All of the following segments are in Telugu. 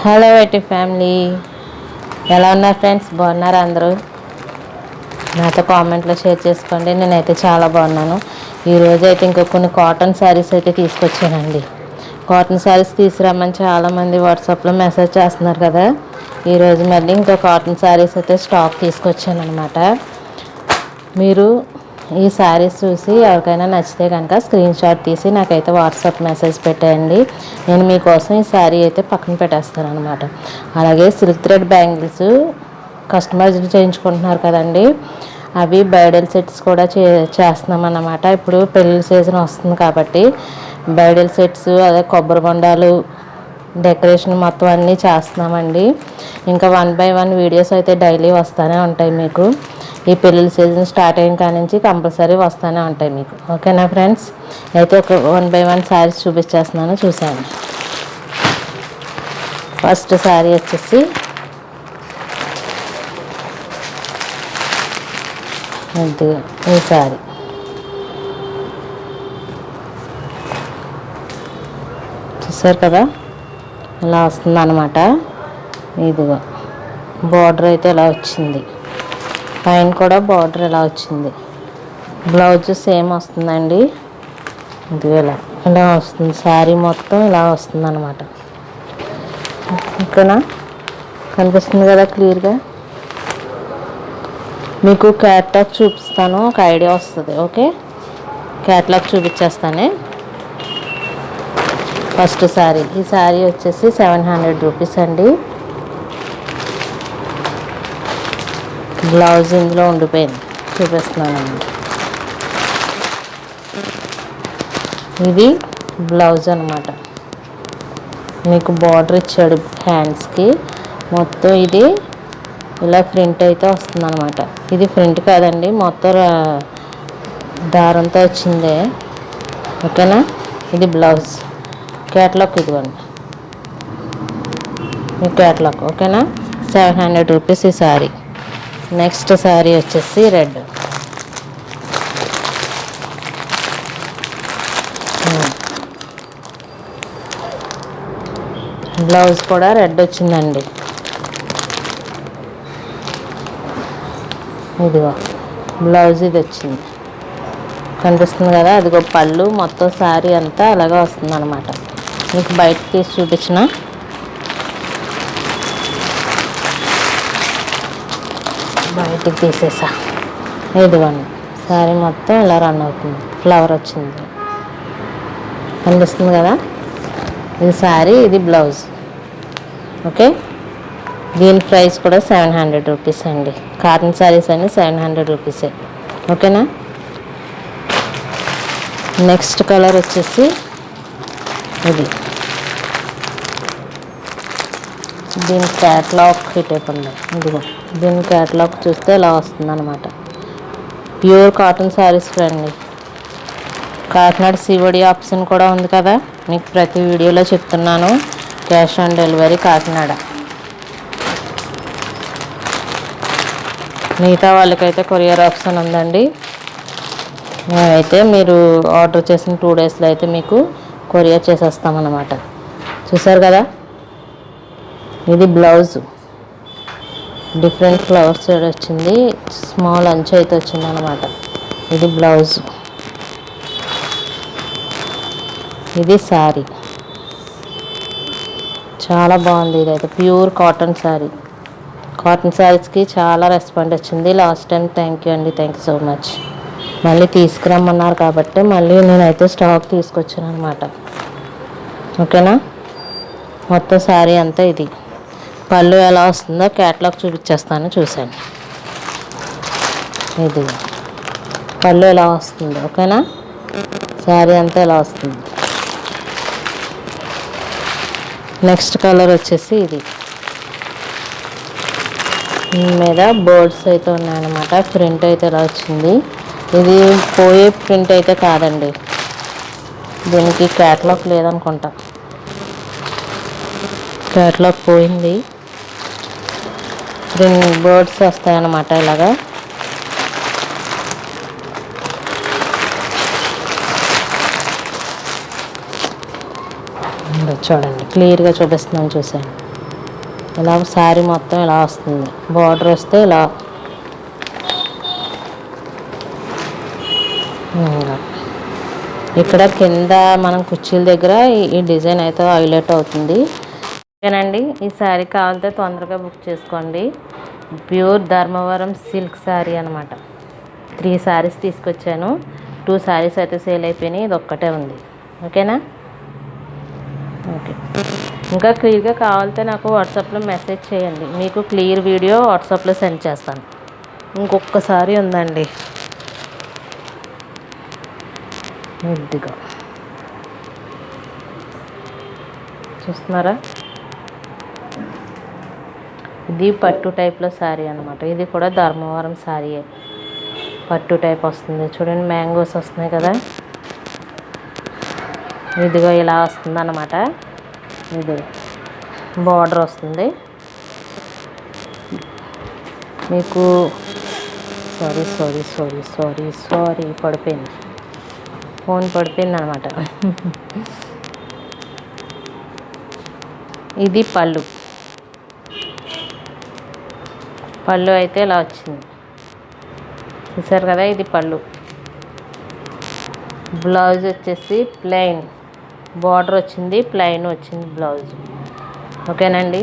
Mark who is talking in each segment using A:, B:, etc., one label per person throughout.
A: హలో వైటీ ఫ్యామిలీ, ఎలా ఉన్నారు ఫ్రెండ్స్? బాగున్నారా అందరూ? నాతో కామెంట్లో షేర్ చేసుకోండి. నేనైతే చాలా బాగున్నాను. ఈరోజు అయితే ఇంకో కొన్ని కాటన్ శారీస్ అయితే తీసుకొచ్చానండి. కాటన్ శారీస్ తీసుకురమ్మని చాలామంది వాట్సాప్లో మెసేజ్ చేస్తున్నారు కదా. ఈరోజు మళ్ళీ ఇంకో కాటన్ శారీస్ అయితే స్టాక్ తీసుకొచ్చాను అనమాట. మీరు ఈ శారీస్ చూసి ఎవరికైనా నచ్చితే కనుక స్క్రీన్ షాట్ తీసి నాకైతే వాట్సాప్ మెసేజ్ పెట్టేయండి. నేను మీకోసం ఈ శారీ అయితే పక్కన పెట్టేస్తాను అనమాట. అలాగే సిల్క్ థ్రెడ్ బ్యాంగిల్స్ కస్టమైజ్డ్ చేయించుకుంటున్నారు కదండి, అవి బ్రైడల్ సెట్స్ కూడా చేస్తున్నాం అన్నమాట. ఇప్పుడు పెళ్ళి సీజన్ వస్తుంది కాబట్టి బ్రైడల్ సెట్స్, అదే కొబ్బరి బొండాలు, డెకరేషన్ మొత్తం అన్నీ చేస్తున్నామండి. ఇంకా 1 by 1 వీడియోస్ అయితే డైలీ వస్తూనే ఉంటాయి మీకు. ఈ పెళ్ళిళ్ళ సీజన్ స్టార్ట్ అయిన కాడి నుంచి కంపల్సరీ వస్తూనే ఉంటాయి మీకు. ఓకేనా ఫ్రెండ్స్? అయితే ఒక 1 by 1 శారీస్ చూపించేస్తున్నాను, చూసాను. ఫస్ట్ శారీ వచ్చేసి ఈ శారీ చూసారు కదా, ఇలా వస్తుంది అనమాట. ఇదిగో బార్డర్ అయితే ఇలా వచ్చింది, పైన కూడా బార్డర్ ఇలా వచ్చింది. బ్లౌజ్ సేమ్ వస్తుందండి. ఇది ఇలా వస్తుంది, శారీ మొత్తం ఇలా వస్తుంది అనమాట. ఓకేనా? కనిపిస్తుంది కదా క్లియర్గా? మీకు క్యాట్లాగ్ చూపిస్తాను, ఒక ఐడియా వస్తుంది. ఓకే, క్యాట్లాగ్ చూపించేస్తానే. ఫస్ట్ శారీ, ఈ శారీ వచ్చేసి 700 రూపీస్ అండి. బ్లౌజ్ ఇందులో ఉండిపోయింది, చూపిస్తున్నానండి. ఇది బ్లౌజ్ అనమాట. మీకు బార్డర్ ఇచ్చాడు హ్యాండ్స్కి మొత్తం. ఇది ఇలా ప్రింట్ అయితే వస్తుంది అనమాట. ఇది ప్రింట్ కాదండి, మొత్తం దారంతో వచ్చిందే. ఓకేనా? ఇది బ్లౌజ్. క్యాట్లాగ్ ఇదిగోండి, ఈ క్యాట్లాగ్. ఓకేనా? 700 రూపీస్ ఈ శారీ. నెక్స్ట్ శారీ వచ్చేసి రెడ్. బ్లౌజ్ కూడా రెడ్ వచ్చిందండి. ఇదిగో బ్లౌజ్ ఇది వచ్చింది, కనిపిస్తుంది కదా. అదిగో పళ్ళు, మొత్తం శారీ అంతా అలాగే వస్తుంది అనమాట. మీకు బయట తీసి చూపించిన. బయటికి తీసేసా. ఇదిగోండి, శారీ మొత్తం ఇలా రన్ అవుతుంది, ఫ్లవర్ వచ్చింది, కనిపిస్తుంది కదా. ఇది శారీ, ఇది బ్లౌజ్. ఓకే, దీని ప్రైస్ కూడా 700 రూపీస్ అండి. కాటన్ శారీస్ అన్నీ 700 రూపీసే. ఓకేనా? నెక్స్ట్ కలర్ వచ్చేసి ఇది. దీని క్యాట్లాగ్ హిట్ అయిపోయింది. ఇదిగో దీని క్యాట్లాగ్ చూస్తే ఇలా వస్తుంది అనమాట. Pure cotton saris friendly. Kakinada COD option కూడా ఉంది కదా, మీకు ప్రతి వీడియోలో చెప్తున్నాను. Cash on delivery Kakinada. మిగతా వాళ్ళకైతే కొరియర్ ఆప్షన్ ఉందండి. మేమైతే మీరు ఆర్డర్ చేసిన 2 డేస్లో అయితే మీకు కొరియర్ చేసేస్తామన్నమాట. చూసారు కదా, ఇది బ్లౌజ్. డిఫరెంట్ ఫ్లవర్స్ వచ్చింది, స్మాల్ అంచు అయితే వచ్చింది అనమాట. ఇది బ్లౌజ్. ఇది శారీ, చాలా బాగుంది. ఇదైతే ప్యూర్ కాటన్ శారీ. కాటన్ శారీస్కి చాలా రెస్పాండ్ వచ్చింది లాస్ట్ టైం. థ్యాంక్ యూ అండి, థ్యాంక్ యూ సో మచ్. మళ్ళీ తీసుకురమ్మన్నారు కాబట్టి మళ్ళీ నేనైతే స్టాక్ తీసుకొచ్చాను అనమాట. ఓకేనా? మొత్తం శారీ అంతా ఇది. పళ్ళు ఎలా వస్తుందో క్యాట్లాగ్ చూపించేస్తాను, చూసాను. ఇది పళ్ళు ఎలా వస్తుంది. ఓకేనా? శారీ అంతా ఎలా వస్తుంది. నెక్స్ట్ కలర్ వచ్చేసి ఇది. మీద బర్డ్స్ అయితే ఉన్నాయన్నమాట. ప్రింట్ అయితే ఇలా వచ్చింది. ఇది పోయే ప్రింట్ అయితే కాదండి, దీనికి క్యాట్లాగ్ లేదనుకుంటా. క్యాట్లాగ్ పోయింది. బర్డ్స్ వస్తాయన్నమాట ఇలాగా. చూడండి, క్లియర్గా చూపిస్తున్నాను, చూసాను. ఇలా శారీ మొత్తం ఇలా వస్తుంది. బార్డర్ వస్తే ఇలా ఇక్కడ కింద మనం కుర్చీల దగ్గర ఈ డిజైన్ అయితే హైలైట్ అవుతుంది. ఓకేనండి, ఈ శారీ కావాలంటే తొందరగా బుక్ చేసుకోండి. ప్యూర్ ధర్మవరం సిల్క్ శారీ అనమాట. 3 శారీస్ తీసుకొచ్చాను. 2 శారీస్ అయితే సేల్ అయిపోయినాయి, ఇది ఒక్కటే ఉంది. ఓకేనా? ఓకే, ఇంకా క్లియర్గా కావాలంటే నాకు వాట్సాప్లో మెసేజ్ చేయండి. మీకు క్లియర్ వీడియో వాట్సాప్లో సెండ్ చేస్తాను. ఇంకొకసారి ఉందండి, ఇదిగా చూస్తున్నారా? ఇది పట్టు టైప్లో శారీ అనమాట. ఇది కూడా ధర్మవరం శారీ, పట్టు టైప్ వస్తుంది. చూడండి, మ్యాంగోస్ వస్తున్నాయి కదా, ఇదిగో ఇలా వస్తుంది అన్నమాట. ఇది బార్డర్ వస్తుంది మీకు. సారీ పడిపోయింది, ఫోన్ పడిపోయింది అనమాట. ఇది పళ్ళు అయితే ఇలా వచ్చింది, చూసారు కదా. ఇది పళ్ళు. బ్లౌజ్ వచ్చేసి ప్లెయిన్, బార్డర్ వచ్చింది, ప్లెయిన్ వచ్చింది బ్లౌజ్. ఓకేనండి,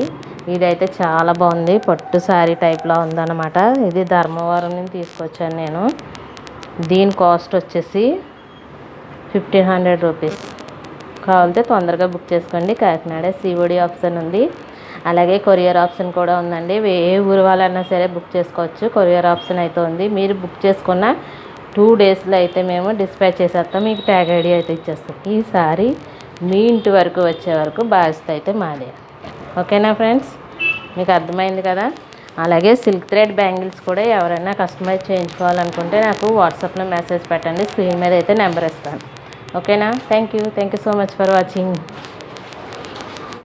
A: ఇదైతే చాలా బాగుంది, పట్టు శారీ టైప్లో ఉందన్నమాట. ఇది ధర్మవరం నుంచి తీసుకొచ్చాను నేను. దీని కాస్ట్ వచ్చేసి 1500 రూపీస్. కావాలంటే తొందరగా బుక్ చేసుకోండి. కాకినాడ సిఓడి ఆప్షన్ ఉంది, అలాగే కొరియర్ ఆప్షన్ కూడా ఉందండి. ఏ ఊరు వాళ్ళైనా సరే బుక్ చేసుకోవచ్చు. కొరియర్ ఆప్షన్ అయితే ఉంది. మీరు బుక్ చేసుకున్న 2 డేస్లో అయితే మేము డిస్పాచ్ చేసేస్తాం, మీకు ట్యాగ్ ఐడి అయితే ఇచ్చేస్తాం. ఈ సారీ మీ ఇంటి వరకు వచ్చే వరకు బాధ్యత అయితే మాదే. ఓకేనా ఫ్రెండ్స్, మీకు అర్థమైంది కదా. అలాగే సిల్క్ థ్రెడ్ బ్యాంగిల్స్ కూడా ఎవరైనా కస్టమైజ్ చేయించుకోవాలనుకుంటే నాకు వాట్సాప్లో మెసేజ్ పెట్టండి, స్క్రీన్ మీద అయితే నెంబర్ ఇస్తాను. ఓకేనా? Thank you so much for watching.